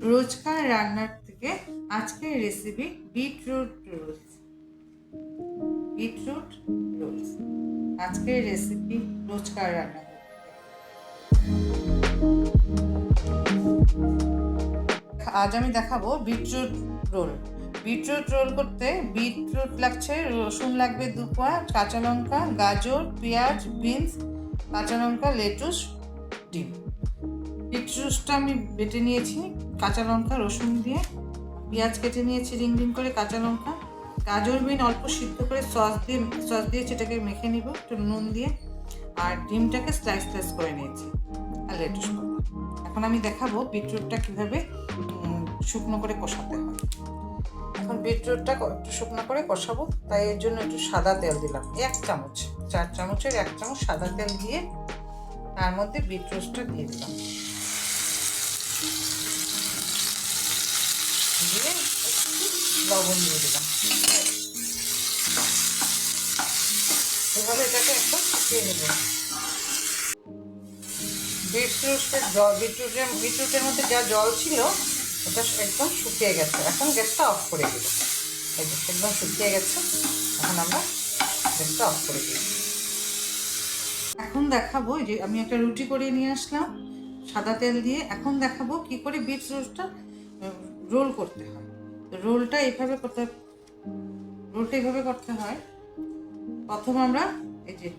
রোজকার রান্নার থেকে আজকের recipe beetroot rolls. Beetroot rolls আজকের রেসিপি রোজকার রান্না। আজ আমি দেখাবো বিটরুট রোল। বিটরুট রোল করতে বিটরুট লাগছে, রসুন লাগবে 2 কোয়া, কাঁচা লঙ্কা, গাজর, পেঁয়াজ, বিনস, কাঁচা লঙ্কা, লেটুস, ডিম। বিটরুটটা আমি বেটে নিয়েছি কাঁচা লঙ্কা রসুন দিয়ে, পেঁয়াজ কেটে নিয়েছি রিং রিং করে, কাঁচা লঙ্কা, গাজর বিন অল্প সিদ্ধ করে সস দিয়ে সেটাকে মেখে নিব একটু নুন দিয়ে, আর ডিমটাকে স্লাইস করে নিয়েছি আর লেটুস পাতা। এখন আমি দেখাবো বিটরুটটা কীভাবে শুকনো করে কষাতে হয়। এখন বিটরুটটা একটু শুকনো করে কষাবো, তাই এর জন্য একটু সাদা তেল দিলাম 1 চামচ, 4 চামচের 1 চামচ সাদা তেল দিয়ে তার মধ্যে বিটরুটটা দিয়ে দিলাম, দিয়ে লবণ দিয়ে দিলাম। এভাবে এটাকে একটু শুকিয়ে নেব। বিটরুটের মধ্যে যা জল ছিল ওটা একদম শুকিয়ে গেছে। এখন গ্যাসটা অফ করে দেব। একদম শুকিয়ে গেছে, এখন আমরা গ্যাসটা অফ করে দিই। এখন দেখাবো যে আমি একটা রুটি করে নিয়ে আসলাম সাদা তেল দিয়ে। এখন দেখাবো কি করে বিটরুটটা রোল করতে হয়। রোলটা এইভাবে করতে হয়। প্রথম আমরা এই যে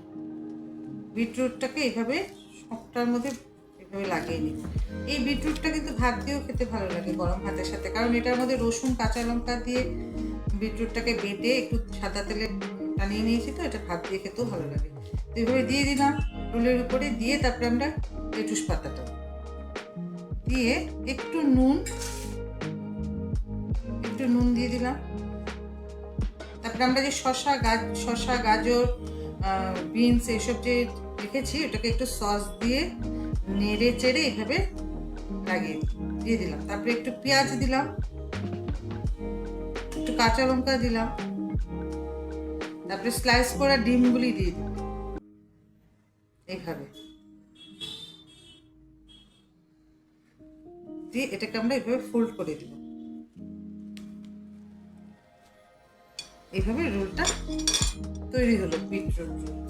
বিটরুটটাকে এইভাবে সবটার মধ্যে এভাবে লাগিয়ে নিই। এই বিটরুটটা কিন্তু ভাত দিয়েও খেতে ভালো লাগে, গরম ভাতের সাথে, কারণ এটার মধ্যে রসুন কাঁচা লঙ্কা দিয়ে বিটরুটটাকে বেটে একটু সাদা তেলে টানিয়ে নিয়েছি, তো এটা ভাত দিয়ে খেতেও ভালো লাগে। তো এইভাবে দিয়ে দিলাম রোলের উপরে, দিয়ে তারপরে আমরা লেটুস পাতাটা দিয়ে একটু নুন দিয়ে দিলাম। তারপরে আমরা যে শসা গাজর বিনস এসব যে রেখেছি ওটাকে একটু সস দিয়ে নেড়ে চেড়ে এইভাবে দিয়ে দিলাম। তারপরে একটু পেঁয়াজ দিলাম, একটু কাঁচা লঙ্কা দিলাম, তারপরে স্লাইস করা ডিমগুলি দিয়ে দিলাম। এইভাবে দিয়ে এটাকে আমরা এইভাবে ফোল্ড করে দিব। এইভাবে রোলটা তৈরি হলো বিটরুট রোল।